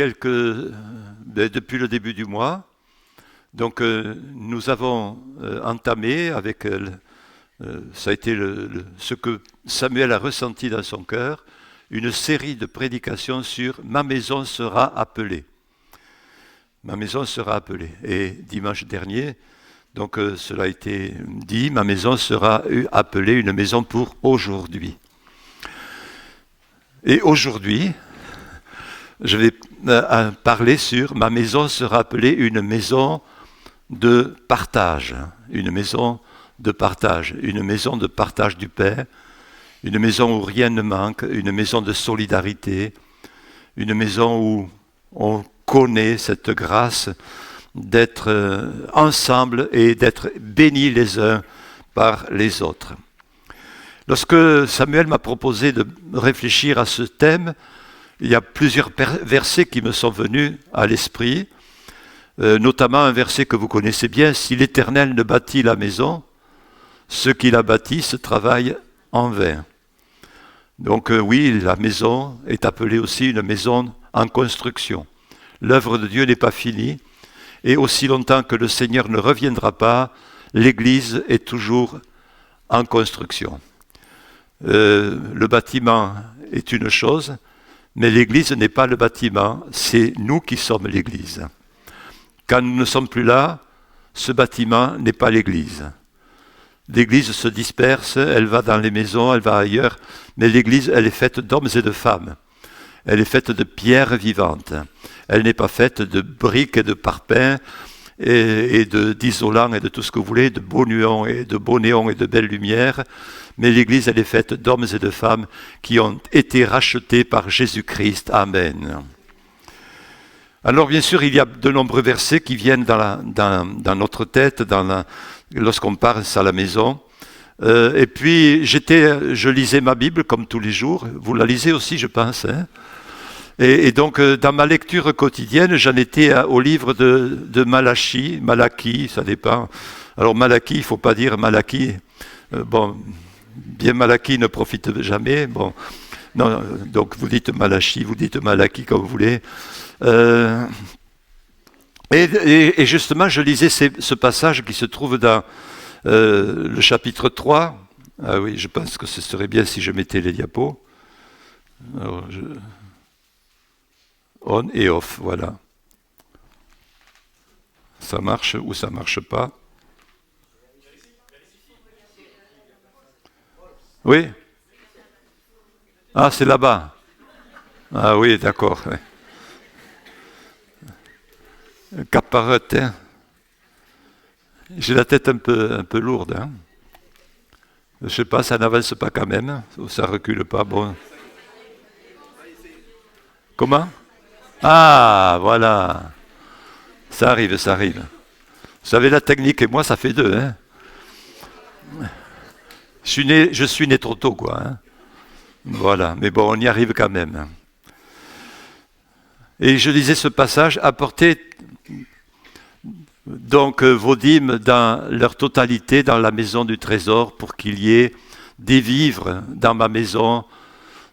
depuis le début du mois, donc nous avons entamé avec, ça a été ce que Samuel a ressenti dans son cœur, une série de prédications sur « Ma maison sera appelée ». Ma maison sera appelée. Et dimanche dernier, donc cela a été dit, ma maison sera appelée une maison pour aujourd'hui. Et aujourd'hui, je vais parler sur ma maison sera appelée une maison de partage, une maison de partage du pain, une maison où rien ne manque, une maison de solidarité, une maison où on connaît cette grâce d'être ensemble et d'être bénis les uns par les autres. Lorsque Samuel m'a proposé de réfléchir à ce thème, il y a plusieurs versets qui me sont venus à l'esprit, notamment un verset que vous connaissez bien, « Si l'Éternel ne bâtit la maison, ceux qui la bâtissent travaillent en vain. » Donc oui, la maison est appelée aussi une maison en construction. L'œuvre de Dieu n'est pas finie, et aussi longtemps que le Seigneur ne reviendra pas, l'Église est toujours en construction. Le bâtiment est une chose, mais l'Église n'est pas le bâtiment, c'est nous qui sommes l'Église. Quand nous ne sommes plus là, ce bâtiment n'est pas l'Église. L'Église se disperse, elle va dans les maisons, elle va ailleurs, mais l'Église, elle est faite d'hommes et de femmes. Elle est faite de pierres vivantes. Elle n'est pas faite de briques et de parpaings et d'isolants et de tout ce que vous voulez, de beaux néons et de belles lumières. Mais l'Église, elle est faite d'hommes et de femmes qui ont été rachetés par Jésus-Christ. Amen. Alors bien sûr, il y a de nombreux versets qui viennent dans notre tête, lorsqu'on pense à la maison. Et puis, je lisais ma Bible comme tous les jours. Vous la lisez aussi, je pense. Hein? Et donc, dans ma lecture quotidienne, j'en étais au livre de Malachie, ça dépend. Alors Malachie, il ne faut pas dire Malachie. Bien Malachie ne profite jamais. Bon, non, donc vous dites Malachie comme vous voulez. Et justement, je lisais ce passage qui se trouve dans le chapitre 3. Ah oui, je pense que ce serait bien si je mettais les diapos. Alors, on et off, voilà. Ça marche ou ça ne marche pas. Oui. Ah, c'est là-bas. Ah oui, d'accord. Caparette, hein. J'ai la tête un peu lourde. Hein. Je ne sais pas, ça n'avance pas quand même, ou ça ne recule pas. Bon. Comment ? Ah, voilà. Ça arrive. Vous savez, la technique et moi, ça fait deux. Hein. Je suis né trop tôt, quoi. Hein. Voilà, mais bon, on y arrive quand même. Et je lisais ce passage, apportez donc vos dîmes dans leur totalité dans la maison du trésor pour qu'il y ait des vivres dans ma maison.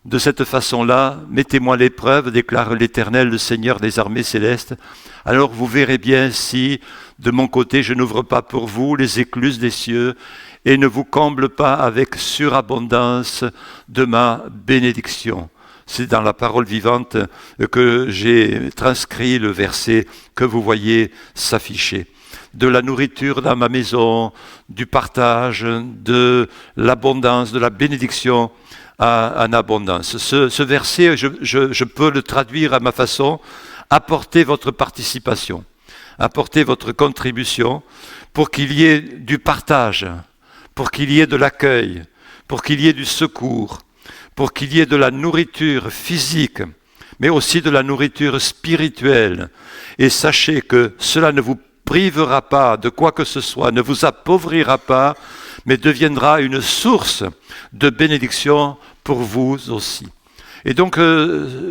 De cette façon-là, mettez-moi l'épreuve, déclare l'Éternel, le Seigneur des armées célestes. Alors vous verrez bien si, de mon côté, je n'ouvre pas pour vous les écluses des cieux et ne vous comble pas avec surabondance de ma bénédiction. C'est dans la parole vivante que j'ai transcrit le verset que vous voyez s'afficher. De la nourriture dans ma maison, du partage, de l'abondance, de la bénédiction en abondance. Ce verset, je peux le traduire à ma façon. Apportez votre participation, apportez votre contribution pour qu'il y ait du partage, pour qu'il y ait de l'accueil, pour qu'il y ait du secours, pour qu'il y ait de la nourriture physique, mais aussi de la nourriture spirituelle. Et sachez que cela ne vous privera pas de quoi que ce soit, ne vous appauvrira pas, mais deviendra une source de bénédiction pour vous aussi. Et donc,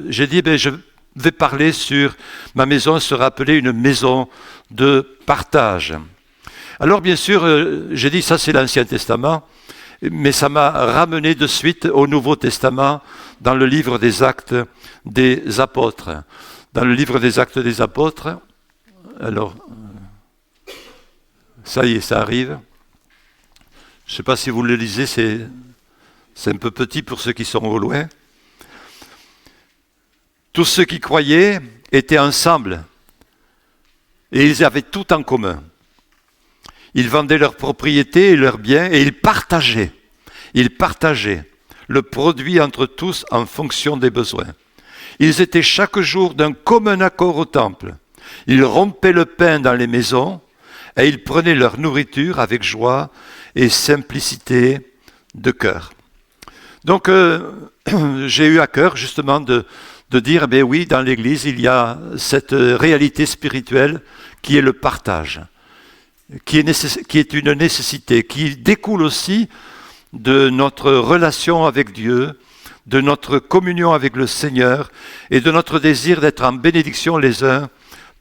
j'ai dit, je vais parler sur ma maison sera appelée une maison de partage. Alors, bien sûr, j'ai dit, ça c'est l'Ancien Testament, mais ça m'a ramené de suite au Nouveau Testament, dans le livre des Actes des Apôtres. dans le livre des Actes des Apôtres. Alors, ça y est, ça arrive. Je ne sais pas si vous le lisez, c'est un peu petit pour ceux qui sont au loin. Tous ceux qui croyaient étaient ensemble et ils avaient tout en commun. Ils vendaient leurs propriétés et leurs biens et ils partageaient le produit entre tous en fonction des besoins. Ils étaient chaque jour d'un commun accord au temple. Ils rompaient le pain dans les maisons et ils prenaient leur nourriture avec joie et simplicité de cœur. Donc, j'ai eu à cœur justement de dire, ben oui, dans l'Église, il y a cette réalité spirituelle qui est le partage, qui est une nécessité, qui découle aussi de notre relation avec Dieu, de notre communion avec le Seigneur et de notre désir d'être en bénédiction les uns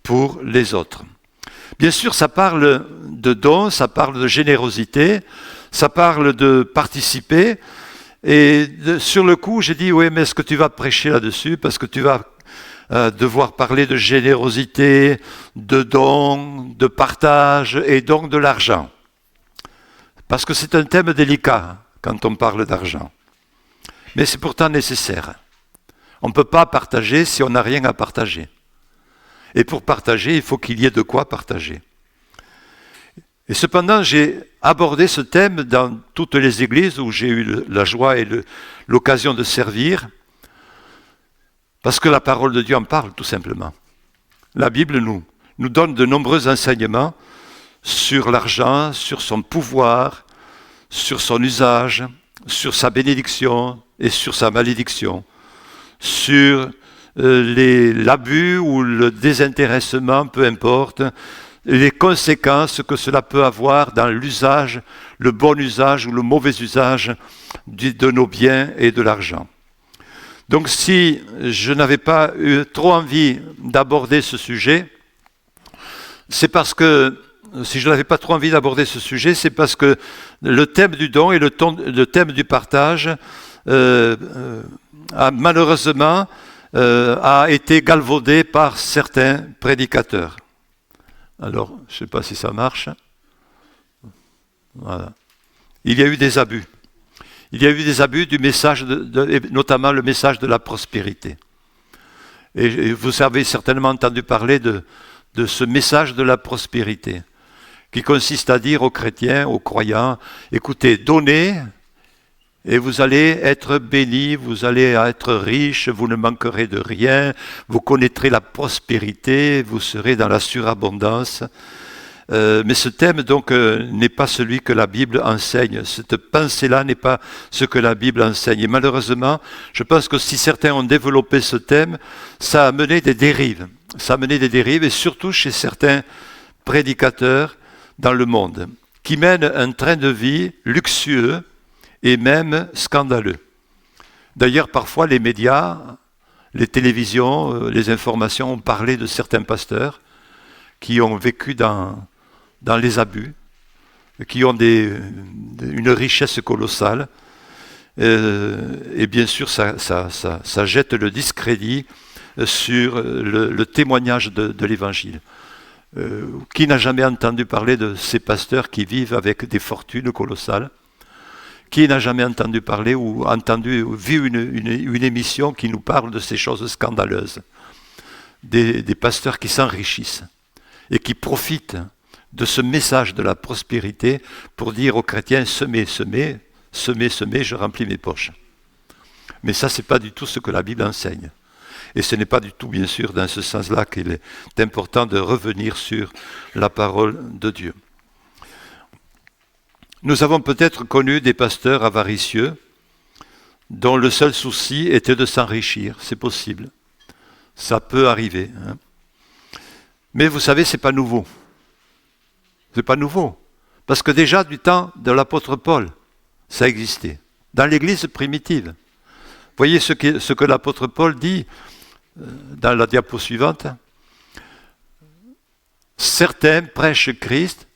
pour les autres. Bien sûr, ça parle de dons, ça parle de générosité, ça parle de participer. Et sur le coup, j'ai dit, oui, mais est-ce que tu vas prêcher là-dessus? Parce que tu vas devoir parler de générosité, de dons, de partage et donc de l'argent. Parce que c'est un thème délicat quand on parle d'argent. Mais c'est pourtant nécessaire. On ne peut pas partager si on n'a rien à partager. Et pour partager, il faut qu'il y ait de quoi partager. Et cependant, j'ai abordé ce thème dans toutes les églises où j'ai eu la joie et l'occasion de servir, parce que la parole de Dieu en parle tout simplement. La Bible nous donne de nombreux enseignements sur l'argent, sur son pouvoir, sur son usage, sur sa bénédiction et sur sa malédiction, sur l'abus ou le désintéressement, peu importe, les conséquences que cela peut avoir dans l'usage, le bon usage ou le mauvais usage de nos biens et de l'argent. Donc si je n'avais pas eu trop envie d'aborder ce sujet, c'est parce que le thème du don et le thème du partage a malheureusement a été galvaudé par certains prédicateurs. Alors, je ne sais pas si ça marche. Voilà. Il y a eu des abus. Il y a eu des abus du message, notamment le message de la prospérité. Et vous avez certainement entendu parler de ce message de la prospérité, qui consiste à dire aux chrétiens, aux croyants, écoutez, donnez, et vous allez être bénis, vous allez être riches, vous ne manquerez de rien, vous connaîtrez la prospérité, vous serez dans la surabondance. Mais ce thème donc n'est pas celui que la Bible enseigne. Cette pensée-là n'est pas ce que la Bible enseigne. Et malheureusement, je pense que si certains ont développé ce thème, ça a mené des dérives. Ça a mené des dérives, et surtout chez certains prédicateurs dans le monde, qui mènent un train de vie luxueux et même scandaleux. D'ailleurs, parfois, les médias, les télévisions, les informations ont parlé de certains pasteurs qui ont vécu dans les abus, qui ont une richesse colossale. Et bien sûr, ça jette le discrédit sur le témoignage de l'Évangile. Qui n'a jamais entendu parler de ces pasteurs qui vivent avec des fortunes colossales? Qui n'a jamais entendu parler ou vu une émission qui nous parle de ces choses scandaleuses? Des pasteurs qui s'enrichissent et qui profitent de ce message de la prospérité pour dire aux chrétiens, semez, je remplis mes poches. Mais ça, ce n'est pas du tout ce que la Bible enseigne. Et ce n'est pas du tout, bien sûr, dans ce sens-là qu'il est important de revenir sur la parole de Dieu. Nous avons peut-être connu des pasteurs avaricieux dont le seul souci était de s'enrichir. C'est possible. Ça peut arriver. Hein. Mais vous savez, ce n'est pas nouveau. C'est pas nouveau. Parce que déjà, du temps de l'apôtre Paul, ça existait. Dans l'Église primitive. Voyez ce que l'apôtre Paul dit dans la diapo suivante. Certains prêchent Christ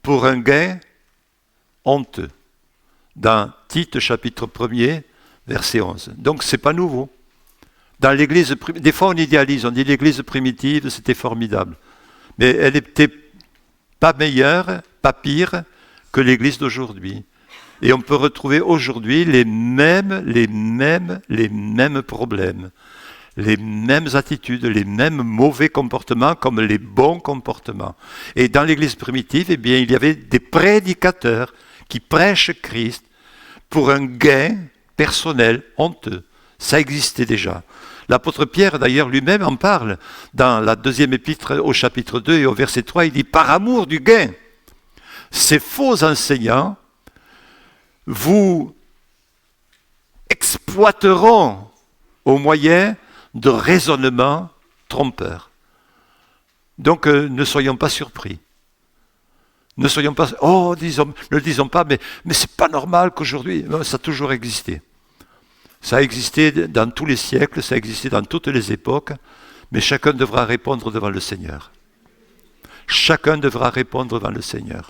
pour un gain honteux. Dans Tite, chapitre 1er, verset 11. Donc, ce n'est pas nouveau. Dans l'église, des fois on idéalise, on dit l'église primitive, c'était formidable. Mais elle n'était pas meilleure, pas pire que l'église d'aujourd'hui. Et on peut retrouver aujourd'hui les mêmes problèmes, les mêmes attitudes, les mêmes mauvais comportements comme les bons comportements. Et dans l'église primitive, eh bien, il y avait des prédicateurs qui prêchent Christ pour un gain personnel honteux. Ça existait déjà. L'apôtre Pierre, d'ailleurs, lui-même en parle dans la deuxième épître au chapitre 2 et au verset 3, il dit « Par amour du gain, ces faux enseignants vous exploiteront au moyen de raisonnements trompeurs. » Donc, ne soyons pas surpris. Ne soyons pas... Oh, ne disons pas, mais c'est pas normal qu'aujourd'hui... Ça a toujours existé. Ça a existé dans tous les siècles, ça a existé dans toutes les époques, mais chacun devra répondre devant le Seigneur. Chacun devra répondre devant le Seigneur.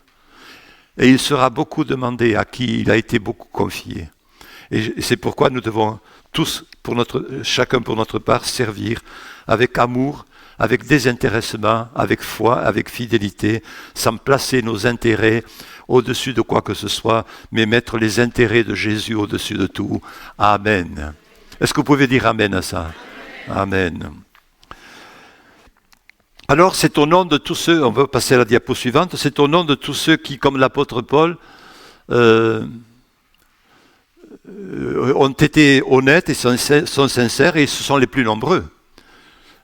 Et il sera beaucoup demandé à qui il a été beaucoup confié. Et c'est pourquoi nous devons tous, chacun pour notre part, servir avec amour, avec désintéressement, avec foi, avec fidélité, sans placer nos intérêts au-dessus de quoi que ce soit, mais mettre les intérêts de Jésus au-dessus de tout. Amen. Est-ce que vous pouvez dire Amen à ça? Amen. Alors, c'est au nom de tous ceux, on va passer à la diapo suivante, c'est au nom de tous ceux qui, comme l'apôtre Paul, ont été honnêtes et sont sincères, et ce sont les plus nombreux.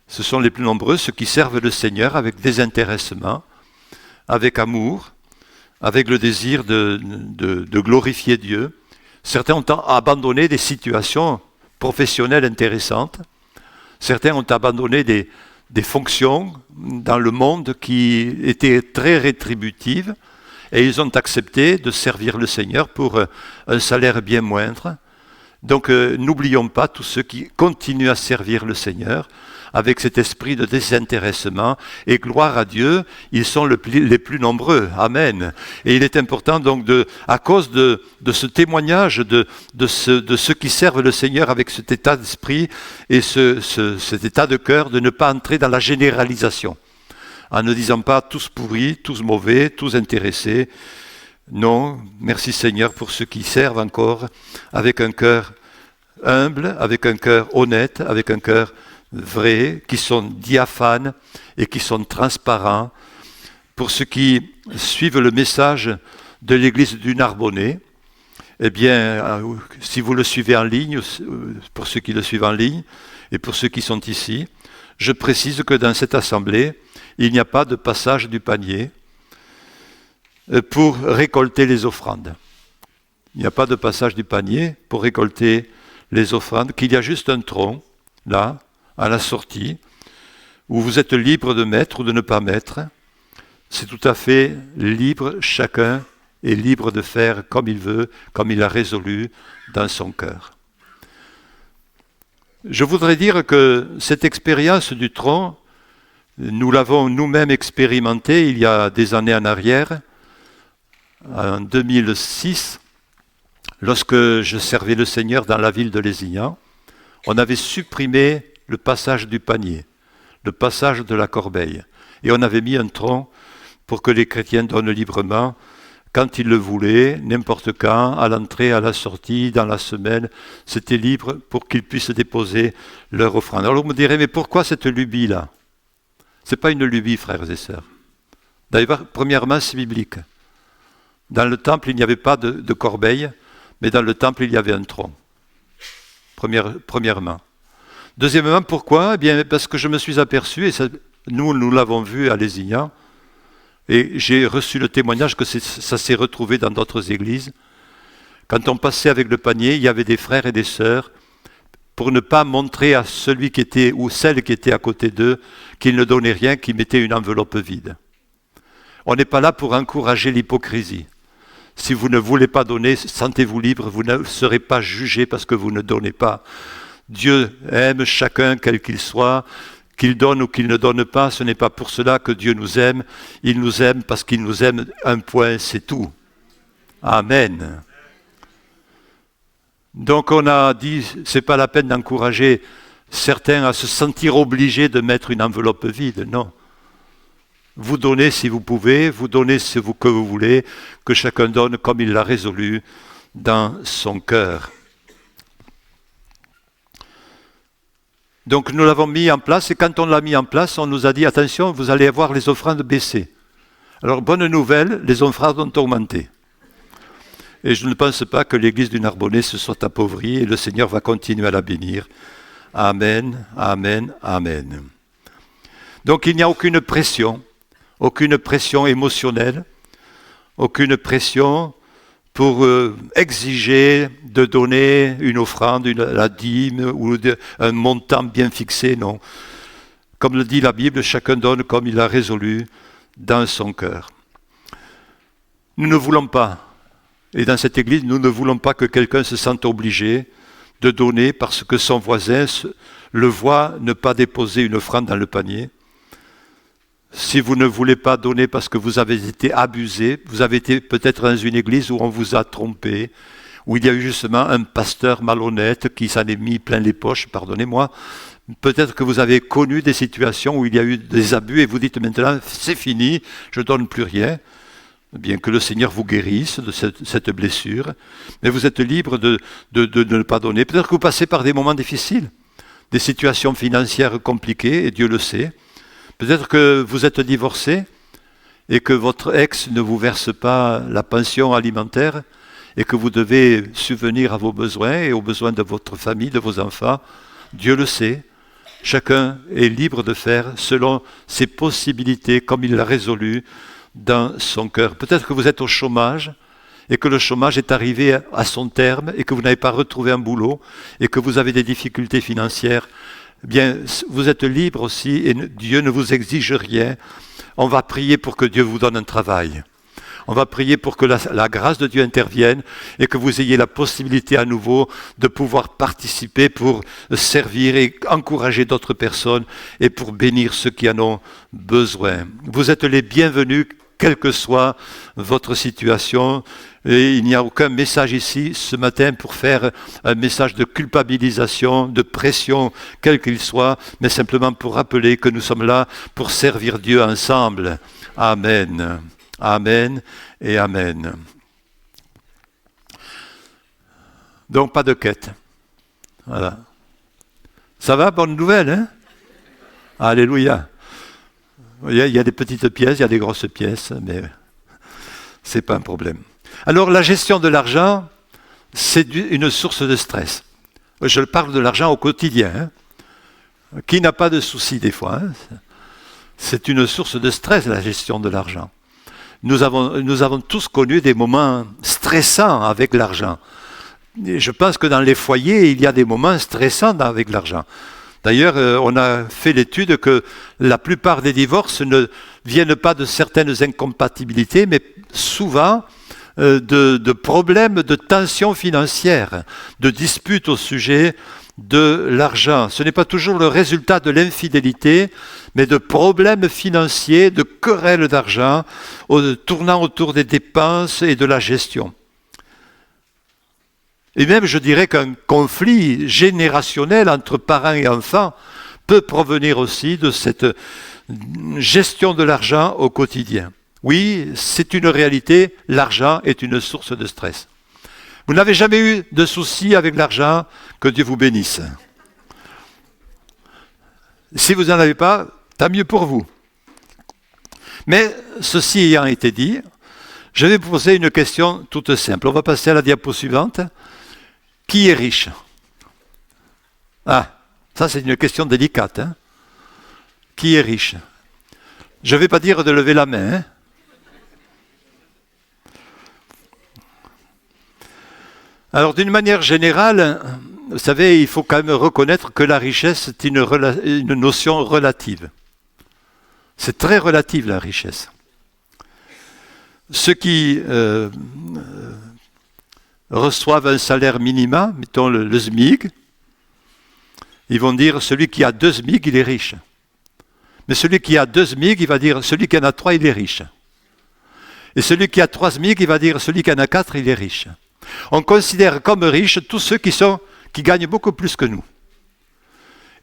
Ce sont les plus nombreux, ceux qui servent le Seigneur avec désintéressement, avec amour, avec le désir de glorifier Dieu. Certains ont abandonné des situations professionnelles intéressantes. Certains ont abandonné des fonctions dans le monde qui étaient très rétributives et ils ont accepté de servir le Seigneur pour un salaire bien moindre. Donc n'oublions pas tous ceux qui continuent à servir le Seigneur avec cet esprit de désintéressement, et gloire à Dieu, ils sont les plus nombreux. Amen. Et il est important donc, à cause de ce témoignage de ceux qui servent le Seigneur avec cet état d'esprit et cet état de cœur, de ne pas entrer dans la généralisation, en ne disant pas tous pourris, tous mauvais, tous intéressés. Non, merci Seigneur pour ceux qui servent encore avec un cœur humble, avec un cœur honnête, avec un cœur vrais, qui sont diaphanes et qui sont transparents. Pour ceux qui suivent le message de l'église du Narbonnais, eh bien, si vous le suivez en ligne, pour ceux qui le suivent en ligne, et pour ceux qui sont ici, je précise que dans cette assemblée, il n'y a pas de passage du panier pour récolter les offrandes. Il n'y a pas de passage du panier pour récolter les offrandes, qu'il y a juste un tronc, là, à la sortie, où vous êtes libre de mettre ou de ne pas mettre. C'est tout à fait libre, chacun est libre de faire comme il veut, comme il a résolu dans son cœur. Je voudrais dire que cette expérience du tronc, nous l'avons nous-mêmes expérimentée il y a des années en arrière, en 2006, lorsque je servais le Seigneur dans la ville de Lézignan. On avait supprimé le passage du panier, le passage de la corbeille. Et on avait mis un tronc pour que les chrétiens donnent librement, quand ils le voulaient, n'importe quand, à l'entrée, à la sortie, dans la semaine, c'était libre pour qu'ils puissent déposer leur offrande. Alors vous me direz, mais pourquoi cette lubie-là? Ce n'est pas une lubie, frères et sœurs. D'ailleurs, premièrement, c'est biblique. Dans le temple, il n'y avait pas de corbeille, mais dans le temple, il y avait un tronc. Premièrement. Deuxièmement, pourquoi? Eh bien, parce que je me suis aperçu, et ça, nous l'avons vu à Lézignan, et j'ai reçu le témoignage que ça s'est retrouvé dans d'autres églises. Quand on passait avec le panier, il y avait des frères et des sœurs, pour ne pas montrer à celui qui était, ou celle qui était à côté d'eux, qu'ils ne donnaient rien, qu'ils mettaient une enveloppe vide. On n'est pas là pour encourager l'hypocrisie. Si vous ne voulez pas donner, sentez-vous libre, vous ne serez pas jugé parce que vous ne donnez pas. Dieu aime chacun, quel qu'il soit, qu'il donne ou qu'il ne donne pas. Ce n'est pas pour cela que Dieu nous aime. Il nous aime parce qu'il nous aime, un point, c'est tout. Amen. Donc on a dit, c'est pas la peine d'encourager certains à se sentir obligés de mettre une enveloppe vide. Non. Vous donnez si vous pouvez, vous donnez ce que vous voulez, que chacun donne comme il l'a résolu dans son cœur. Donc nous l'avons mis en place, et quand on l'a mis en place, on nous a dit, attention, vous allez voir les offrandes baisser. Alors, bonne nouvelle, les offrandes ont augmenté. Et je ne pense pas que l'église du Narbonnais se soit appauvrie, et le Seigneur va continuer à la bénir. Amen, amen, amen. Donc il n'y a aucune pression émotionnelle, aucune pression pour exiger de donner une offrande, la dîme ou un montant bien fixé, non. Comme le dit la Bible, chacun donne comme il a résolu dans son cœur. Nous ne voulons pas, et dans cette église, nous ne voulons pas que quelqu'un se sente obligé de donner parce que son voisin le voit ne pas déposer une offrande dans le panier. Si vous ne voulez pas donner parce que vous avez été abusé, vous avez été peut-être dans une église où on vous a trompé, où il y a eu justement un pasteur malhonnête qui s'en est mis plein les poches, pardonnez-moi. Peut-être que vous avez connu des situations où il y a eu des abus et vous dites maintenant, c'est fini, je ne donne plus rien. Bien que le Seigneur vous guérisse de cette blessure, mais vous êtes libre de ne pas donner. Peut-être que vous passez par des moments difficiles, des situations financières compliquées, et Dieu le sait. Peut-être que vous êtes divorcé et que votre ex ne vous verse pas la pension alimentaire et que vous devez subvenir à vos besoins et aux besoins de votre famille, de vos enfants. Dieu le sait. Chacun est libre de faire selon ses possibilités, comme il l'a résolu dans son cœur. Peut-être que vous êtes au chômage et que le chômage est arrivé à son terme et que vous n'avez pas retrouvé un boulot et que vous avez des difficultés financières. Bien, vous êtes libre aussi et Dieu ne vous exige rien. On va prier pour que Dieu vous donne un travail. On va prier pour que la grâce de Dieu intervienne et que vous ayez la possibilité à nouveau de pouvoir participer pour servir et encourager d'autres personnes et pour bénir ceux qui en ont besoin. Vous êtes les bienvenus, quelle que soit votre situation. Et il n'y a aucun message ici ce matin pour faire un message de culpabilisation, de pression, quel qu'il soit, mais simplement pour rappeler que nous sommes là pour servir Dieu ensemble. Amen. Amen et Amen. Donc pas de quête. Voilà. Ça va, bonne nouvelle, hein? Alléluia. Il y a des petites pièces, il y a des grosses pièces, mais ce n'est pas un problème. Alors la gestion de l'argent, c'est une source de stress. Je parle de l'argent au quotidien. Hein. Qui n'a pas de soucis des fois, hein? C'est une source de stress, la gestion de l'argent. Nous avons tous connu des moments stressants avec l'argent. Et je pense que dans les foyers, il y a des moments stressants avec l'argent. D'ailleurs, on a fait l'étude que la plupart des divorces ne viennent pas de certaines incompatibilités, mais souvent de problèmes de tensions financières, de disputes au sujet de l'argent. Ce n'est pas toujours le résultat de l'infidélité, mais de problèmes financiers, de querelles d'argent, tournant autour des dépenses et de la gestion. Et même, je dirais qu'un conflit générationnel entre parents et enfants peut provenir aussi de cette gestion de l'argent au quotidien. Oui, c'est une réalité, l'argent est une source de stress. Vous n'avez jamais eu de soucis avec l'argent, que Dieu vous bénisse. Si vous n'en avez pas, tant mieux pour vous. Mais ceci ayant été dit, je vais vous poser une question toute simple. On va passer à la diapo suivante. Qui est riche? Ah, ça c'est une question délicate. Hein? Qui est riche? Je ne vais pas dire de lever la main. Hein? Alors d'une manière générale, vous savez, il faut quand même reconnaître que la richesse est une notion relative. C'est très relatif la richesse. Ceux qui reçoivent un salaire minimum, mettons le SMIC, ils vont dire celui qui a 2 SMIC, il est riche. Mais celui qui a 2 SMIC, il va dire celui qui en a 3, il est riche. Et celui qui a 3 SMIC, il va dire celui qui en a 4, il est riche. On considère comme riches tous ceux qui gagnent beaucoup plus que nous.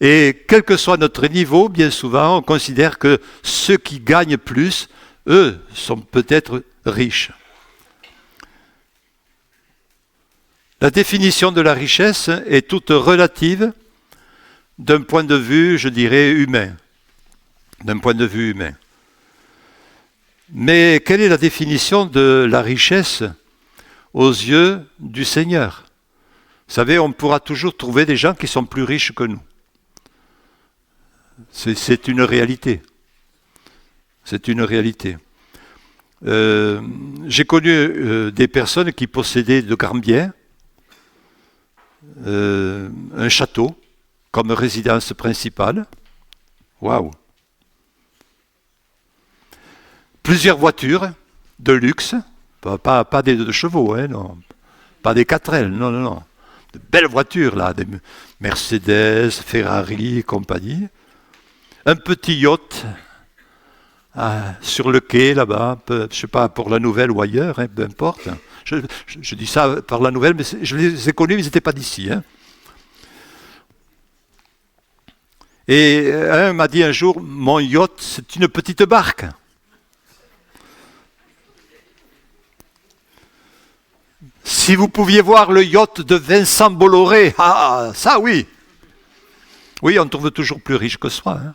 Et quel que soit notre niveau, bien souvent, on considère que ceux qui gagnent plus, eux, sont peut-être riches. La définition de la richesse est toute relative d'un point de vue, je dirais, humain. D'un point de vue humain. Mais quelle est la définition de la richesse aux yeux du Seigneur? Vous savez, on pourra toujours trouver des gens qui sont plus riches que nous. C'est une réalité. C'est une réalité. J'ai connu des personnes qui possédaient de grands biens, un château comme résidence principale. Waouh! Plusieurs voitures de luxe, pas des 2 chevaux, hein, non. Pas des 4L, non, non, non. De belles voitures, là, des Mercedes, Ferrari et compagnie. Un petit yacht sur le quai, là-bas, je ne sais pas, pour la Nouvelle ou ailleurs, hein, peu importe. Je dis ça par la Nouvelle, mais je les ai connus, mais ils n'étaient pas d'ici. Hein. Et un m'a dit un jour, mon yacht, c'est une petite barque. Si vous pouviez voir le yacht de Vincent Bolloré, ah, ça oui. Oui, on trouve toujours plus riche que soi. Hein.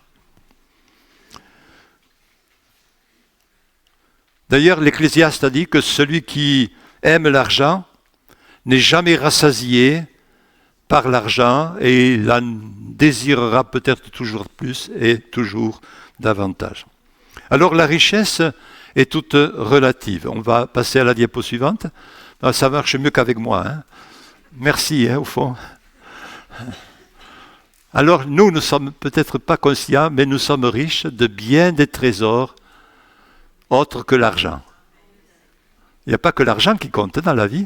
D'ailleurs, l'Ecclésiaste a dit que celui qui aime l'argent n'est jamais rassasié par l'argent et il en désirera peut-être toujours plus et toujours davantage. Alors la richesse est toute relative. On va passer à la diapo suivante. Ça marche mieux qu'avec moi. Hein. Merci, hein, au fond. Alors nous ne sommes peut-être pas conscients, mais nous sommes riches de bien des trésors autres que l'argent. Il n'y a pas que l'argent qui compte dans la vie.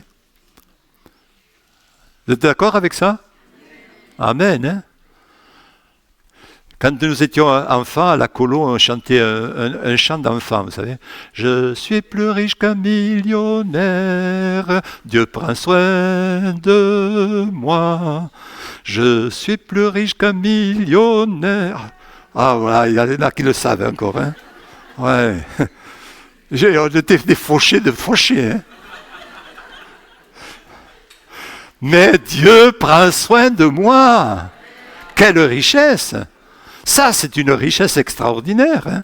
Vous êtes d'accord avec ça? Amen. Hein? Quand nous étions enfants, à la colo, on chantait un chant d'enfant, vous savez. Je suis plus riche qu'un millionnaire, Dieu prend soin de moi. Je suis plus riche qu'un millionnaire. Ah voilà, il y en a qui le savent encore. Hein? Ouais. On était des fauchés de fauchés. Hein? Mais Dieu prend soin de moi. Quelle richesse! Ça, c'est une richesse extraordinaire. Hein?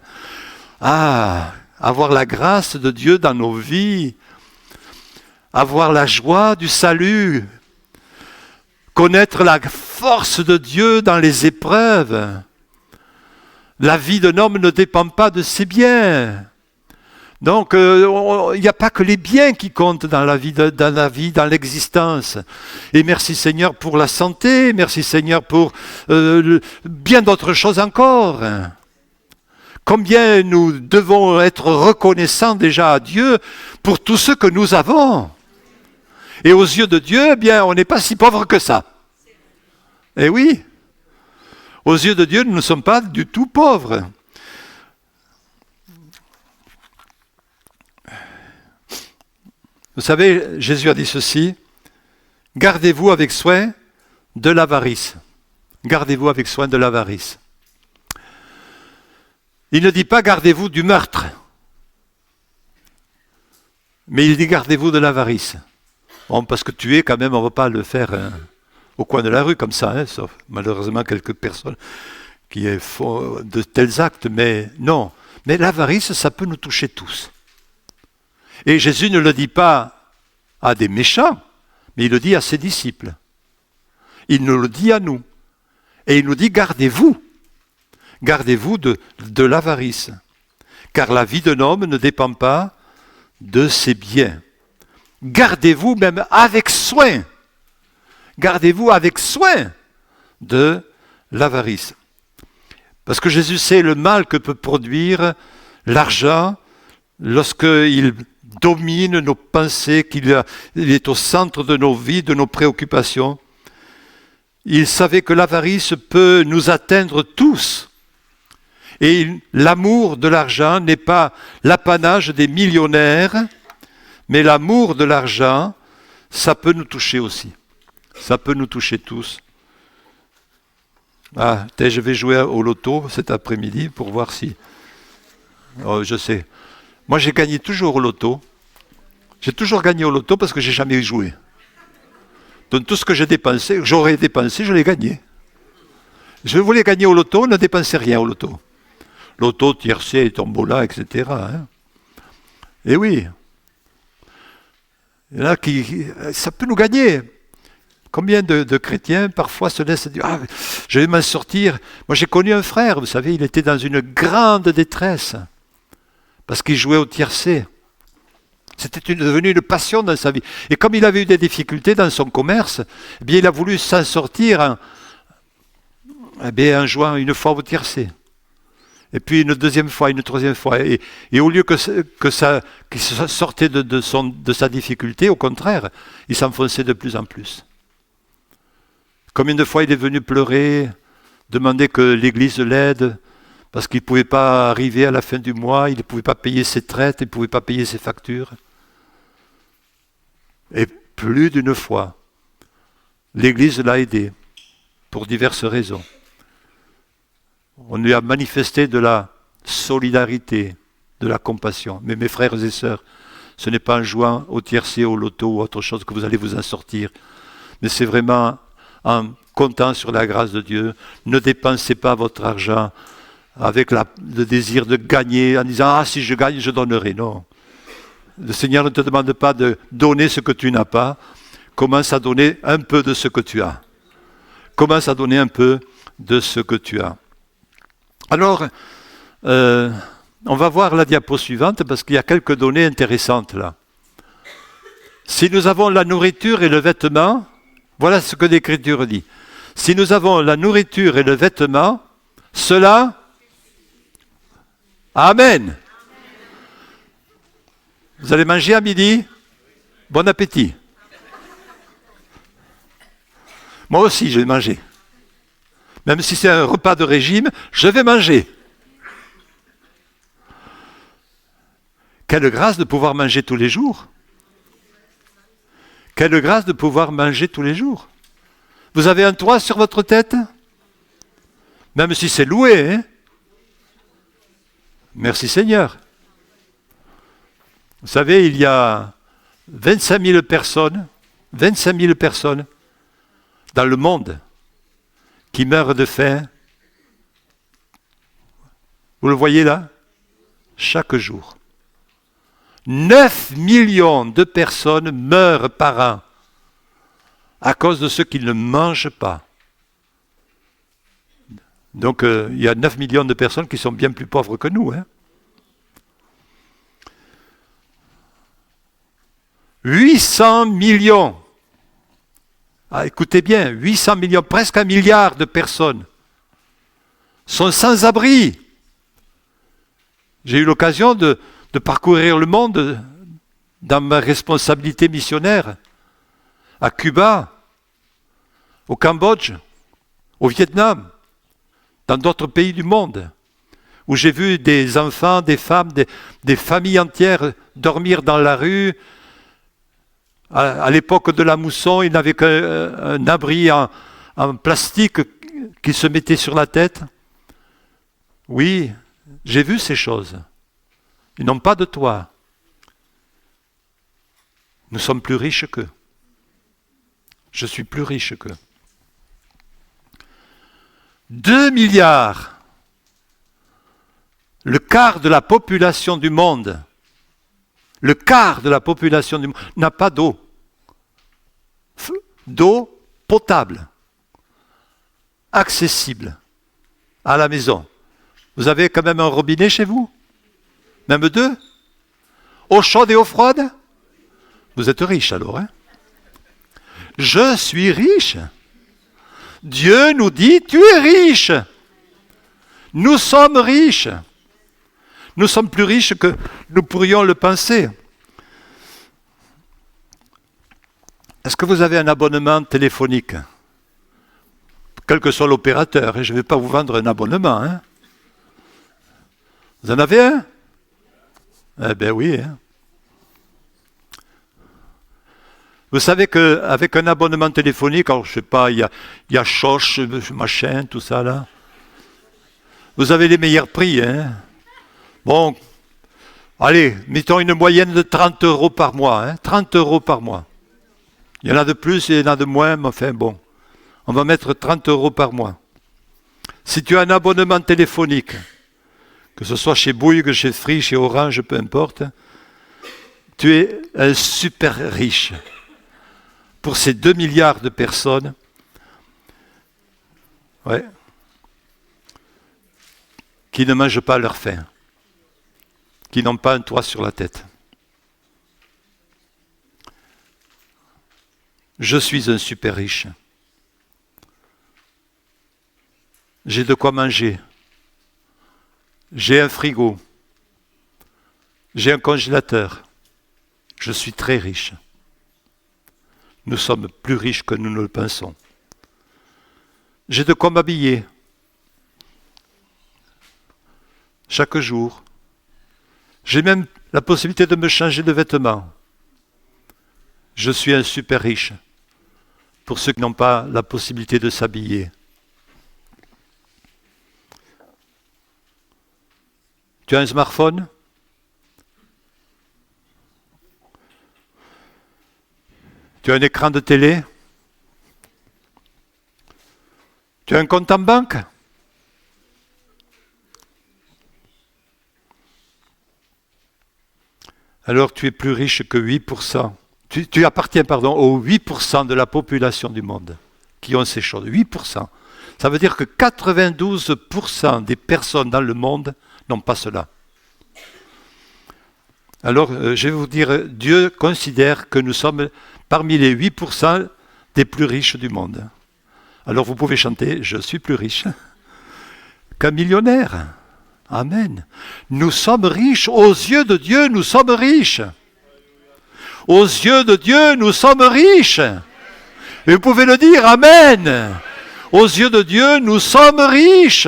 Ah, avoir la grâce de Dieu dans nos vies, avoir la joie du salut, connaître la force de Dieu dans les épreuves. La vie d'un homme ne dépend pas de ses biens. Donc, il n'y a pas que les biens qui comptent dans la vie, dans l'existence. Et merci Seigneur pour la santé, merci Seigneur pour bien d'autres choses encore. Combien nous devons être reconnaissants déjà à Dieu pour tout ce que nous avons. Et aux yeux de Dieu, eh bien, on n'est pas si pauvre que ça. Eh oui, aux yeux de Dieu, nous ne sommes pas du tout pauvres. Vous savez, Jésus a dit ceci, gardez-vous avec soin de l'avarice. Gardez-vous avec soin de l'avarice. Il ne dit pas gardez-vous du meurtre, mais il dit gardez-vous de l'avarice. Bon, parce que tuer, quand même, on ne va pas le faire au coin de la rue comme ça, hein, sauf malheureusement quelques personnes qui font de tels actes, mais non. Mais l'avarice, ça peut nous toucher tous. Et Jésus ne le dit pas à des méchants, mais il le dit à ses disciples. Il nous le dit à nous. Et il nous dit, gardez-vous. Gardez-vous de l'avarice. Car la vie d'un homme ne dépend pas de ses biens. Gardez-vous même avec soin. Gardez-vous avec soin de l'avarice. Parce que Jésus sait le mal que peut produire l'argent lorsqu'il domine nos pensées, qu'il est au centre de nos vies, de nos préoccupations. Il savait que l'avarice peut nous atteindre tous. Et l'amour de l'argent n'est pas l'apanage des millionnaires, mais l'amour de l'argent, ça peut nous toucher aussi. Ça peut nous toucher tous. Ah, je vais jouer au loto cet après-midi pour voir si... Oh, je sais. Moi, j'ai gagné toujours au loto. J'ai toujours gagné au loto parce que j'ai jamais joué. Donc tout ce que j'ai dépensé, j'aurais dépensé, je l'ai gagné. Je voulais gagner au loto, ne dépensez rien au loto. Loto, tiercé, tombola, etc. Hein. Et oui. Et là, ça peut nous gagner. Combien de chrétiens parfois se laissent dire ah, je vais m'en sortir. Moi j'ai connu un frère, vous savez, il était dans une grande détresse parce qu'il jouait au tiercé. C'était devenu une passion dans sa vie. Et comme il avait eu des difficultés dans son commerce, eh bien, il a voulu s'en sortir en jouant une fois au tiercé. Et puis une deuxième fois, une troisième fois. Et au lieu qu'il sortait de sa difficulté, au contraire, il s'enfonçait de plus en plus. Combien de fois il est venu pleurer, demander que l'Église l'aide, parce qu'il ne pouvait pas arriver à la fin du mois, il ne pouvait pas payer ses traites, il ne pouvait pas payer ses factures. Et plus d'une fois, l'Église l'a aidé, pour diverses raisons. On lui a manifesté de la solidarité, de la compassion. Mais mes frères et sœurs, ce n'est pas en jouant au tiercé, au loto ou autre chose que vous allez vous en sortir, mais c'est vraiment en comptant sur la grâce de Dieu. Ne dépensez pas votre argent avec le désir de gagner en disant « Ah, si je gagne, je donnerai ». Non. Le Seigneur ne te demande pas de donner ce que tu n'as pas. Commence à donner un peu de ce que tu as. Commence à donner un peu de ce que tu as. Alors, on va voir la diapo suivante parce qu'il y a quelques données intéressantes là. Si nous avons la nourriture et le vêtement, voilà ce que l'Écriture dit. Si nous avons la nourriture et le vêtement, cela... Amen. Vous allez manger à midi? Bon appétit. Moi aussi, je vais manger. Même si c'est un repas de régime, je vais manger. Quelle grâce de pouvoir manger tous les jours. Quelle grâce de pouvoir manger tous les jours. Vous avez un toit sur votre tête? Même si c'est loué, hein? Merci Seigneur. Vous savez, il y a 25 000 personnes dans le monde qui meurent de faim. Vous le voyez là? Chaque jour. 9 millions de personnes meurent par an à cause de ce qu'ils ne mangent pas. Donc il y a 9 millions de personnes qui sont bien plus pauvres que nous. Hein. 800 millions. Ah, écoutez bien, 800 millions, presque 1 milliard de personnes sont sans abri. J'ai eu l'occasion de parcourir le monde dans ma responsabilité missionnaire, à Cuba, au Cambodge, au Vietnam, dans d'autres pays du monde, où j'ai vu des enfants, des femmes, des familles entières dormir dans la rue. À l'époque de la mousson, ils n'avaient qu'un abri en plastique qui se mettait sur la tête. Oui, j'ai vu ces choses. Ils n'ont pas de toit. Nous sommes plus riches qu'eux. Je suis plus riche qu'eux. 2 milliards, le quart de la population du monde, n'a pas d'eau. D'eau potable, accessible, à la maison. Vous avez quand même un robinet chez vous? Même 2? Eau chaude et eau froide? Vous êtes riche alors, hein? Je suis riche. Dieu nous dit, tu es riche. Nous sommes riches. Nous sommes plus riches que nous pourrions le penser. Est-ce que vous avez un abonnement téléphonique? Quel que soit l'opérateur, et je ne vais pas vous vendre un abonnement. Hein? Vous en avez un? Eh bien oui. Hein? Vous savez qu'avec un abonnement téléphonique, alors je sais pas, il y a Choche, machin, tout ça là. Vous avez les meilleurs prix, hein. Bon, allez, mettons une moyenne de 30 euros par mois, hein, 30 euros par mois. Il y en a de plus et il y en a de moins, mais enfin bon. On va mettre 30 euros par mois. Si tu as un abonnement téléphonique, que ce soit chez Bouygues, chez Free, chez Orange, peu importe, tu es un super riche. Pour ces 2 milliards de personnes, ouais, qui ne mangent pas à leur faim, qui n'ont pas un toit sur la tête. Je suis un super riche. J'ai de quoi manger. J'ai un frigo. J'ai un congélateur. Je suis très riche. Nous sommes plus riches que nous ne le pensons. J'ai de quoi m'habiller. Chaque jour. J'ai même la possibilité de me changer de vêtements. Je suis un super riche pour ceux qui n'ont pas la possibilité de s'habiller. Tu as un smartphone? Tu as un écran de télé? Tu as un compte en banque? Alors tu es plus riche que 8%. Tu appartiens, aux 8% de la population du monde qui ont ces choses. 8%. Ça veut dire que 92% des personnes dans le monde n'ont pas cela. Alors, je vais vous dire, Dieu considère que nous sommes parmi les 8% des plus riches du monde. Alors vous pouvez chanter, je suis plus riche qu'un millionnaire. Amen. Nous sommes riches. Aux yeux de Dieu, nous sommes riches. Aux yeux de Dieu, nous sommes riches. Et vous pouvez le dire, Amen. Aux yeux de Dieu, nous sommes riches.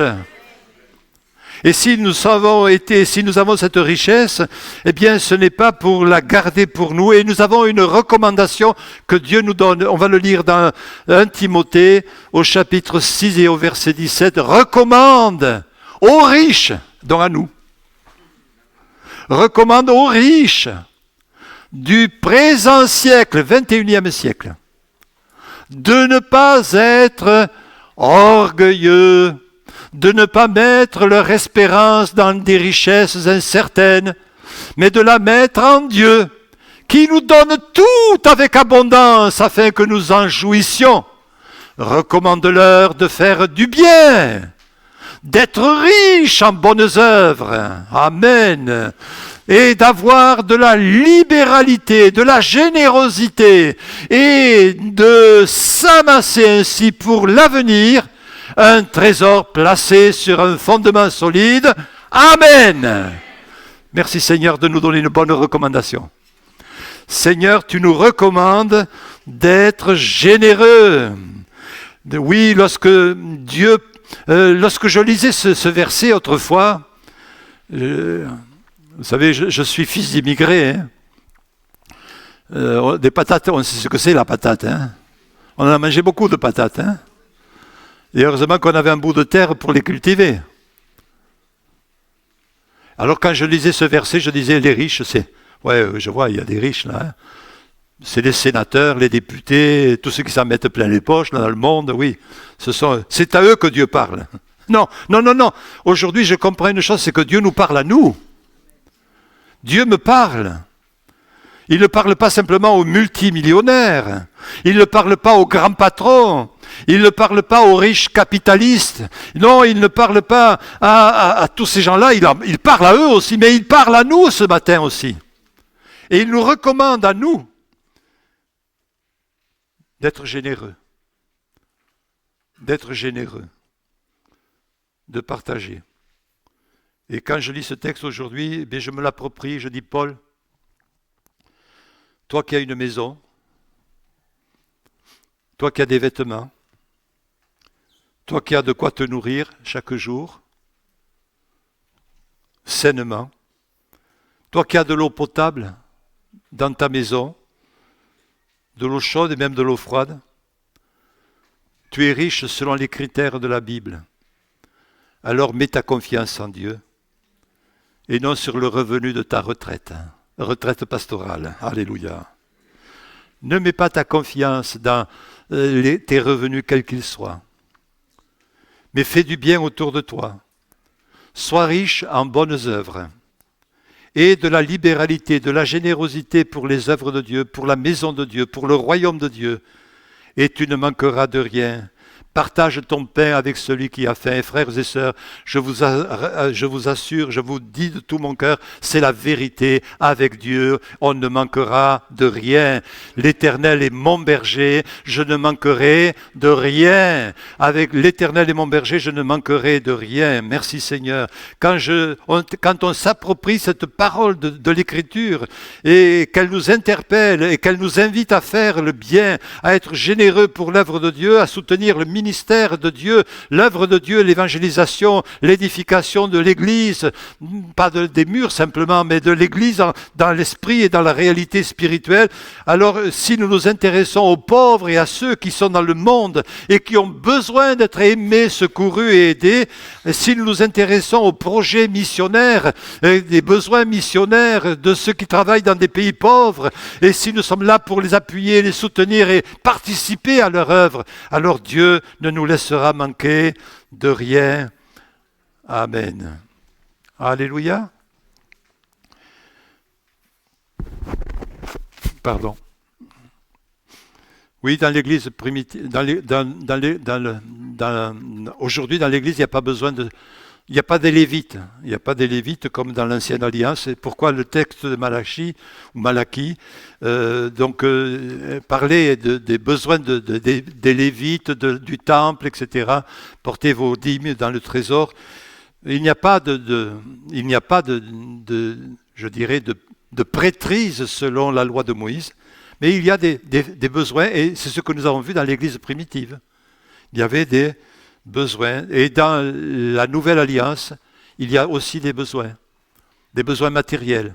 Et si nous avons cette richesse, eh bien, ce n'est pas pour la garder pour nous. Et nous avons une recommandation que Dieu nous donne. On va le lire dans 1 Timothée, au chapitre 6 et au verset 17. Recommande aux riches, donc à nous. Recommande aux riches du présent siècle, 21e siècle, de ne pas être orgueilleux, de ne pas mettre leur espérance dans des richesses incertaines, mais de la mettre en Dieu, qui nous donne tout avec abondance afin que nous en jouissions. Recommande-leur de faire du bien, d'être riches en bonnes œuvres. Amen. Et d'avoir de la libéralité, de la générosité, et de s'amasser ainsi pour l'avenir un trésor placé sur un fondement solide. Amen. Merci Seigneur de nous donner une bonne recommandation. Seigneur, tu nous recommandes d'être généreux. Oui, lorsque je lisais ce verset autrefois, vous savez, je suis fils d'immigrés. Hein. Des patates, on sait ce que c'est la patate. Hein. On en a mangé beaucoup de patates. Hein. Et heureusement qu'on avait un bout de terre pour les cultiver. Alors quand je lisais ce verset, je disais les riches, c'est... Ouais, je vois, il y a des riches là. Hein. C'est les sénateurs, les députés, tous ceux qui s'en mettent plein les poches là, dans le monde, oui. C'est à eux que Dieu parle. Non. Aujourd'hui, je comprends une chose, c'est que Dieu nous parle à nous. Dieu me parle. Il ne parle pas simplement aux multimillionnaires. Il ne parle pas aux grands patrons. Il ne parle pas aux riches capitalistes. Non, il ne parle pas à tous ces gens-là. Il parle à eux aussi, mais il parle à nous ce matin aussi. Et il nous recommande à nous d'être généreux. D'être généreux. De partager. Et quand je lis ce texte aujourd'hui, eh je me l'approprie, je dis, Paul, toi qui as une maison, toi qui as des vêtements, toi qui as de quoi te nourrir chaque jour, sainement, toi qui as de l'eau potable dans ta maison, de l'eau chaude et même de l'eau froide. Tu es riche selon les critères de la Bible. Alors mets ta confiance en Dieu et non sur le revenu de ta retraite. Retraite pastorale. Alléluia. Ne mets pas ta confiance dans tes revenus quels qu'ils soient. Mais fais du bien autour de toi. Sois riche en bonnes œuvres. Et de la libéralité, de la générosité pour les œuvres de Dieu, pour la maison de Dieu, pour le royaume de Dieu. Et tu ne manqueras de rien. Partage ton pain avec celui qui a faim. Frères et sœurs, je vous assure, je vous dis de tout mon cœur, c'est la vérité. Avec Dieu, on ne manquera de rien. L'Éternel est mon berger, je ne manquerai de rien. Avec l'Éternel est mon berger, je ne manquerai de rien. Merci Seigneur. Quand on s'approprie cette parole de l'Écriture et qu'elle nous interpelle et qu'elle nous invite à faire le bien, à être généreux pour l'œuvre de Dieu, à soutenir le ministère de Dieu, l'œuvre de Dieu, l'évangélisation, l'édification de l'Église, pas des murs simplement, mais de l'Église dans l'esprit et dans la réalité spirituelle. Alors, si nous nous intéressons aux pauvres et à ceux qui sont dans le monde et qui ont besoin d'être aimés, secourus et aidés, si nous nous intéressons aux projets missionnaires, des besoins missionnaires de ceux qui travaillent dans des pays pauvres, et si nous sommes là pour les appuyer, les soutenir et participer à leur œuvre, alors Dieu ne nous laissera manquer de rien. Amen. Alléluia. Pardon. Oui, dans l'Église primitive, aujourd'hui dans l'Église, il n'y a pas besoin de... Il n'y a pas des Lévites. Il n'y a pas des Lévites comme dans l'Ancienne Alliance. C'est pourquoi le texte de Malachie parlait des besoins des Lévites, du temple, etc. Portez vos dîmes dans le trésor. Il n'y a pas de prêtrise selon la loi de Moïse, mais il y a des besoins, et c'est ce que nous avons vu dans l'Église primitive. Il y avait des besoins. Et dans la Nouvelle Alliance, il y a aussi des besoins matériels,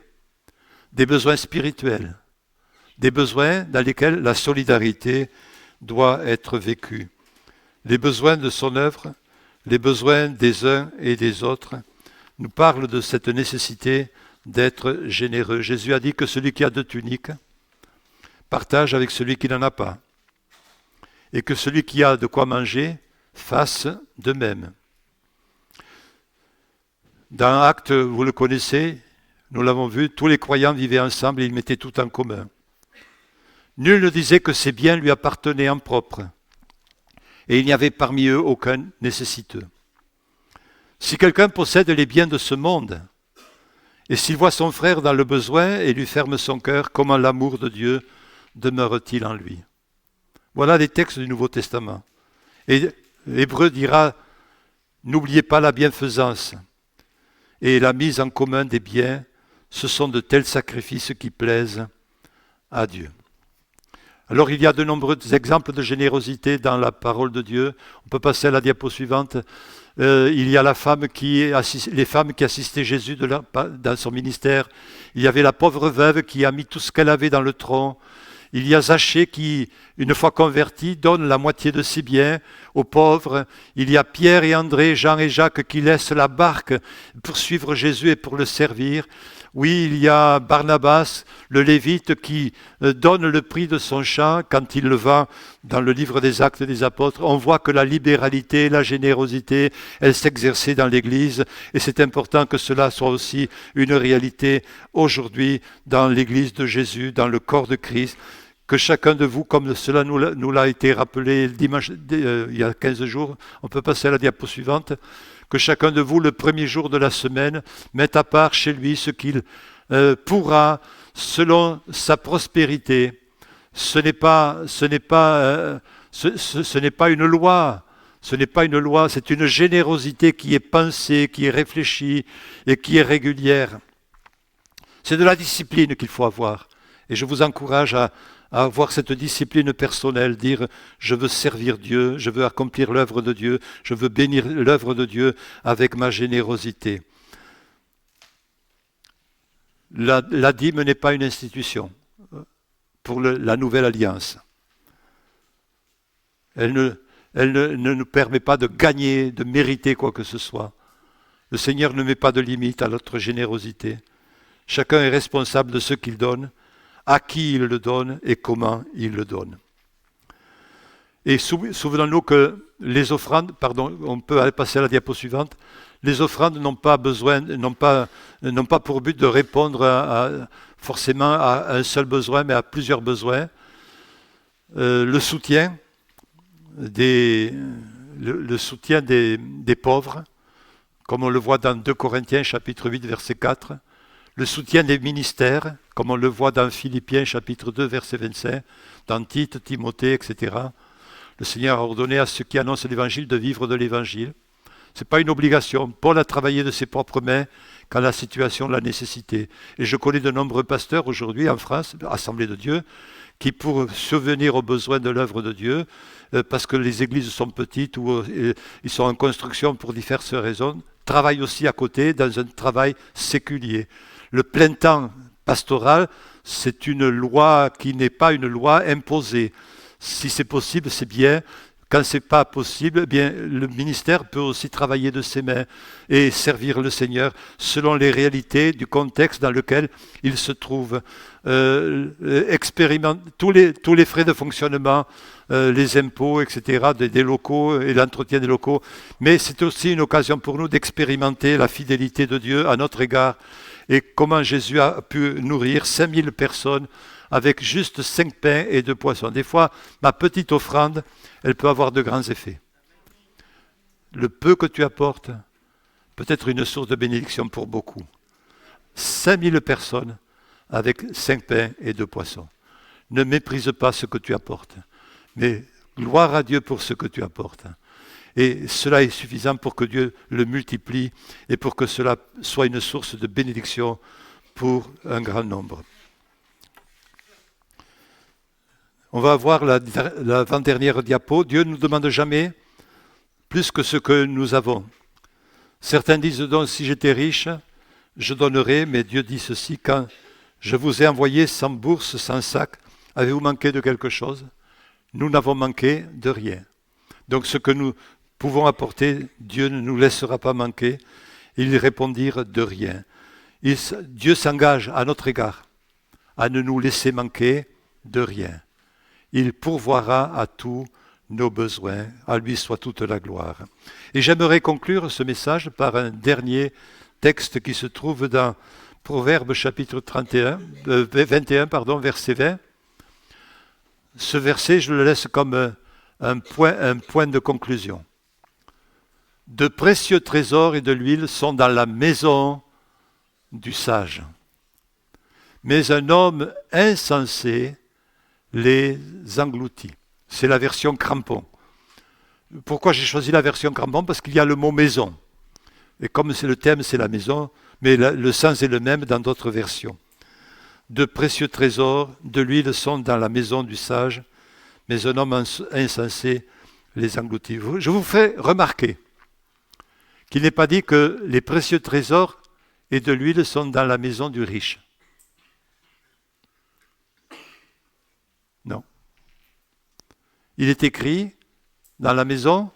des besoins spirituels, des besoins dans lesquels la solidarité doit être vécue. Les besoins de son œuvre, les besoins des uns et des autres, nous parlent de cette nécessité d'être généreux. Jésus a dit que celui qui a 2 tuniques partage avec celui qui n'en a pas, et que celui qui a de quoi manger fasse de même. Dans Actes, vous le connaissez, nous l'avons vu, tous les croyants vivaient ensemble et ils mettaient tout en commun. Nul ne disait que ses biens lui appartenaient en propre, et il n'y avait parmi eux aucun nécessiteux. Si quelqu'un possède les biens de ce monde, et s'il voit son frère dans le besoin et lui ferme son cœur, comment l'amour de Dieu demeure-t-il en lui? Voilà les textes du Nouveau Testament. Et l'Hébreu dira, n'oubliez pas la bienfaisance et la mise en commun des biens, ce sont de tels sacrifices qui plaisent à Dieu. Alors il y a de nombreux exemples de générosité dans la parole de Dieu. On peut passer à la diapo suivante. Il y a les femmes qui assistaient Jésus dans son ministère. Il y avait la pauvre veuve qui a mis tout ce qu'elle avait dans le tronc. Il y a Zachée qui, une fois converti, donne la moitié de ses biens aux pauvres. Il y a Pierre et André, Jean et Jacques qui laissent la barque pour suivre Jésus et pour le servir. Oui, il y a Barnabas, le Lévite, qui donne le prix de son champ quand il le vend dans le livre des Actes des Apôtres. On voit que la libéralité, la générosité, elle s'exerçait dans l'Église et c'est important que cela soit aussi une réalité aujourd'hui dans l'Église de Jésus, dans le corps de Christ. Que chacun de vous, comme cela nous l'a été rappelé dimanche, il y a 15 jours, on peut passer à la diapo suivante, que chacun de vous, le premier jour de la semaine, mette à part chez lui ce qu'il pourra selon sa prospérité. Ce n'est pas une loi. Ce n'est pas une loi, c'est une générosité qui est pensée, qui est réfléchie et qui est régulière. C'est de la discipline qu'il faut avoir. Et je vous encourage à avoir cette discipline personnelle, dire je veux servir Dieu, je veux accomplir l'œuvre de Dieu, je veux bénir l'œuvre de Dieu avec ma générosité. La dîme n'est pas une institution. pour la nouvelle alliance. Elle ne nous permet pas de gagner, de mériter quoi que ce soit. Le Seigneur ne met pas de limite à notre générosité. Chacun est responsable de ce qu'il donne, à qui il le donne et comment il le donne. Et souvenons-nous que les offrandes, on peut aller passer à la diapo suivante, les offrandes n'ont pas pour but de répondre forcément à un seul besoin, mais à plusieurs besoins. Le soutien des pauvres, comme on le voit dans 2 Corinthiens chapitre 8 verset 4, le soutien des ministères, comme on le voit dans Philippiens chapitre 2 verset 25, dans Tite, Timothée, etc. Le Seigneur a ordonné à ceux qui annoncent l'Évangile de vivre de l'Évangile. Ce n'est pas une obligation. Paul a travaillé de ses propres mains quand la situation l'a nécessité. Et je connais de nombreux pasteurs aujourd'hui en France, Assemblée de Dieu, qui pour subvenir aux besoins de l'œuvre de Dieu, parce que les églises sont petites ou ils sont en construction pour diverses raisons, travaillent aussi à côté dans un travail séculier. Le plein temps pastoral, c'est une loi qui n'est pas une loi imposée. Si c'est possible, c'est bien. Quand ce n'est pas possible, eh bien, le ministère peut aussi travailler de ses mains et servir le Seigneur selon les réalités du contexte dans lequel il se trouve. Tous les frais de fonctionnement, les impôts, etc., des locaux et l'entretien des locaux. Mais c'est aussi une occasion pour nous d'expérimenter la fidélité de Dieu à notre égard et comment Jésus a pu nourrir 5000 personnes avec juste 5 pains et 2 poissons. Des fois, ma petite offrande, elle peut avoir de grands effets. Le peu que tu apportes peut être une source de bénédiction pour beaucoup. 5000 personnes avec 5 pains et 2 poissons. Ne méprise pas ce que tu apportes, mais gloire à Dieu pour ce que tu apportes. Et cela est suffisant pour que Dieu le multiplie et pour que cela soit une source de bénédiction pour un grand nombre. On va voir l'avant-dernière diapo. Dieu ne nous demande jamais plus que ce que nous avons. Certains disent donc, si j'étais riche, je donnerais, mais Dieu dit ceci, quand je vous ai envoyé sans bourse, sans sac, avez-vous manqué de quelque chose? Nous n'avons manqué de rien. Donc ce que nous pouvons apporter, Dieu ne nous laissera pas manquer. Ils répondirent de rien. Dieu s'engage à notre égard à ne nous laisser manquer de rien. Il pourvoira à tous nos besoins. À lui soit toute la gloire. Et j'aimerais conclure ce message par un dernier texte qui se trouve dans Proverbes chapitre 21, verset 20. Ce verset, je le laisse comme un point de conclusion. De précieux trésors et de l'huile sont dans la maison du sage. Mais un homme insensé les engloutit. C'est la version crampon. Pourquoi j'ai choisi la version crampon? Parce qu'il y a le mot maison. Et comme c'est le thème, c'est la maison, mais le sens est le même dans d'autres versions. De précieux trésors, de l'huile sont dans la maison du sage, mais un homme insensé les engloutit. Je vous fais remarquer qu'il n'est pas dit que les précieux trésors et de l'huile sont dans la maison du riche. Non. Il est écrit dans la maison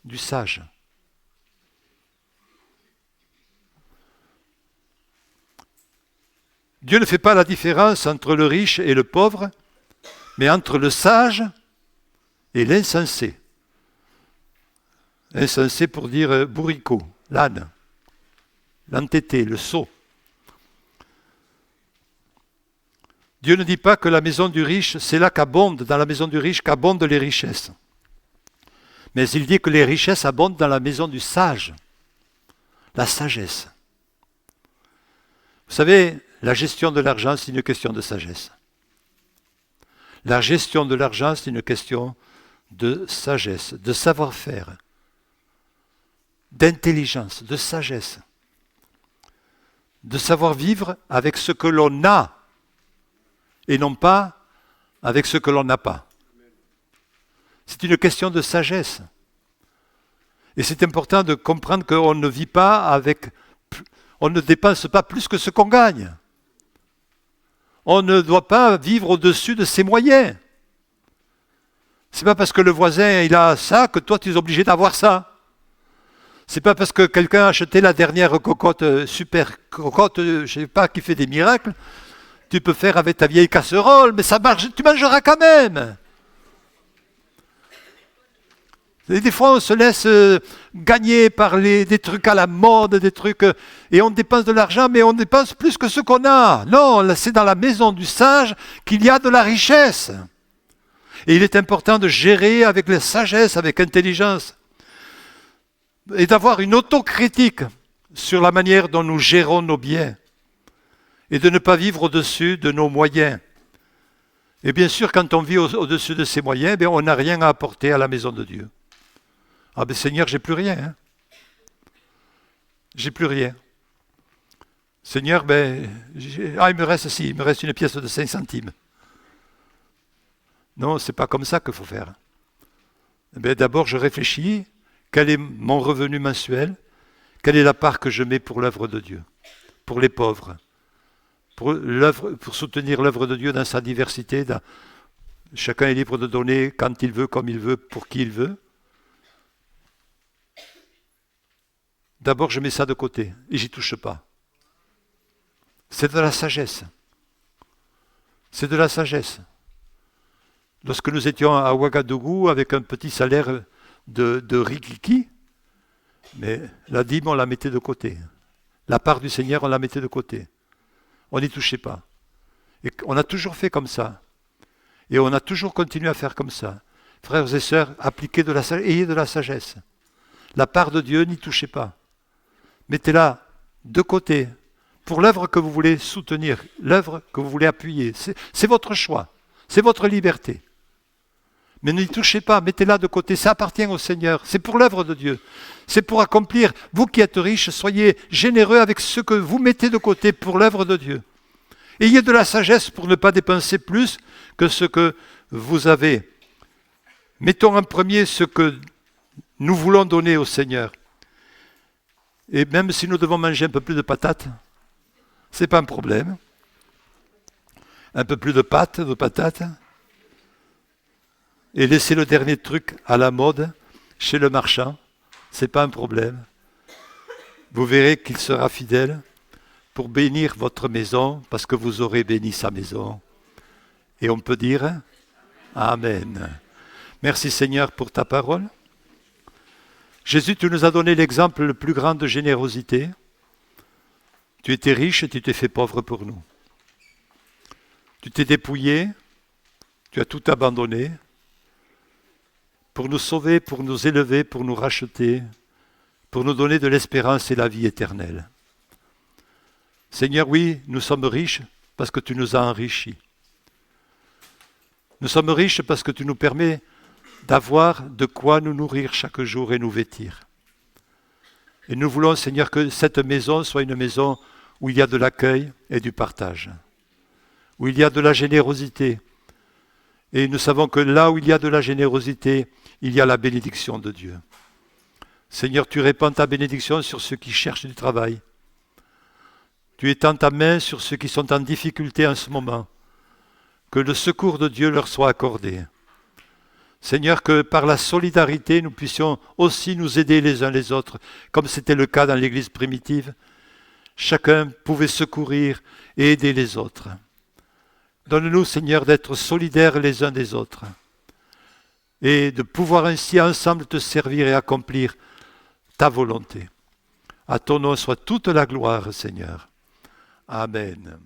du sage. Dieu ne fait pas la différence entre le riche et le pauvre, mais entre le sage et l'insensé. Insensé pour dire bourricot, l'âne, l'entêté, le sot. Dieu ne dit pas que la maison du riche, c'est là qu'abondent, dans la maison du riche, qu'abondent les richesses. Mais il dit que les richesses abondent dans la maison du sage, la sagesse. Vous savez, la gestion de l'argent, c'est une question de sagesse. La gestion de l'argent, c'est une question de sagesse, de savoir-faire, d'intelligence, de sagesse, de savoir vivre avec ce que l'on a et non pas avec ce que l'on n'a pas. C'est une question de sagesse. Et c'est important de comprendre qu'on ne vit pas avec... On ne dépense pas plus que ce qu'on gagne. On ne doit pas vivre au-dessus de ses moyens. C'est pas parce que le voisin il a ça que toi tu es obligé d'avoir ça. C'est pas parce que quelqu'un a acheté la dernière cocotte, super cocotte, je sais pas, qui fait des miracles, tu peux faire avec ta vieille casserole, mais ça marche, tu mangeras quand même. Et des fois, on se laisse gagner par des trucs à la mode, des trucs, et on dépense de l'argent, mais on dépense plus que ce qu'on a. Non, c'est dans la maison du sage qu'il y a de la richesse. Et il est important de gérer avec la sagesse, avec intelligence, et d'avoir une autocritique sur la manière dont nous gérons nos biens, et de ne pas vivre au-dessus de nos moyens. Et bien sûr, quand on vit au-dessus de ses moyens, on n'a rien à apporter à la maison de Dieu. Ah ben Seigneur, j'ai plus rien. Hein. J'ai plus rien. Seigneur, il me reste une pièce de 5 centimes. Non, c'est pas comme ça qu'il faut faire. D'abord, je réfléchis, quel est mon revenu mensuel, quelle est la part que je mets pour l'œuvre de Dieu, pour les pauvres, pour soutenir l'œuvre de Dieu dans sa diversité. Chacun est libre de donner quand il veut, comme il veut, pour qui il veut. D'abord, je mets ça de côté et j'y touche pas. C'est de la sagesse. C'est de la sagesse. Lorsque nous étions à Ouagadougou avec un petit salaire de rikiki, mais la dîme, on la mettait de côté. La part du Seigneur, on la mettait de côté. On n'y touchait pas. Et on a toujours fait comme ça. Et on a toujours continué à faire comme ça. Frères et sœurs, appliquez ayez de la sagesse. La part de Dieu, n'y touchez pas. Mettez-la de côté pour l'œuvre que vous voulez soutenir, l'œuvre que vous voulez appuyer. C'est votre choix, c'est votre liberté. Mais n'y touchez pas, mettez-la de côté, ça appartient au Seigneur, c'est pour l'œuvre de Dieu. C'est pour accomplir, vous qui êtes riches, soyez généreux avec ce que vous mettez de côté pour l'œuvre de Dieu. Ayez de la sagesse pour ne pas dépenser plus que ce que vous avez. Mettons en premier ce que nous voulons donner au Seigneur. Et même si nous devons manger un peu plus de patates, ce n'est pas un problème. Un peu plus de pâtes, de patates. Et laisser le dernier truc à la mode chez le marchand, ce n'est pas un problème. Vous verrez qu'il sera fidèle pour bénir votre maison, parce que vous aurez béni sa maison. Et on peut dire Amen. Merci Seigneur pour ta parole. Jésus, tu nous as donné l'exemple le plus grand de générosité. Tu étais riche et tu t'es fait pauvre pour nous. Tu t'es dépouillé, tu as tout abandonné pour nous sauver, pour nous élever, pour nous racheter, pour nous donner de l'espérance et la vie éternelle. Seigneur, oui, nous sommes riches parce que tu nous as enrichis. Nous sommes riches parce que tu nous permets d'avoir de quoi nous nourrir chaque jour et nous vêtir. Et nous voulons, Seigneur, que cette maison soit une maison où il y a de l'accueil et du partage, où il y a de la générosité. Et nous savons que là où il y a de la générosité, il y a la bénédiction de Dieu. Seigneur, tu répands ta bénédiction sur ceux qui cherchent du travail. Tu étends ta main sur ceux qui sont en difficulté en ce moment. Que le secours de Dieu leur soit accordé. Seigneur, que par la solidarité, nous puissions aussi nous aider les uns les autres, comme c'était le cas dans l'Église primitive. Chacun pouvait secourir et aider les autres. Donne-nous, Seigneur, d'être solidaires les uns des autres et de pouvoir ainsi ensemble te servir et accomplir ta volonté. À ton nom soit toute la gloire, Seigneur. Amen.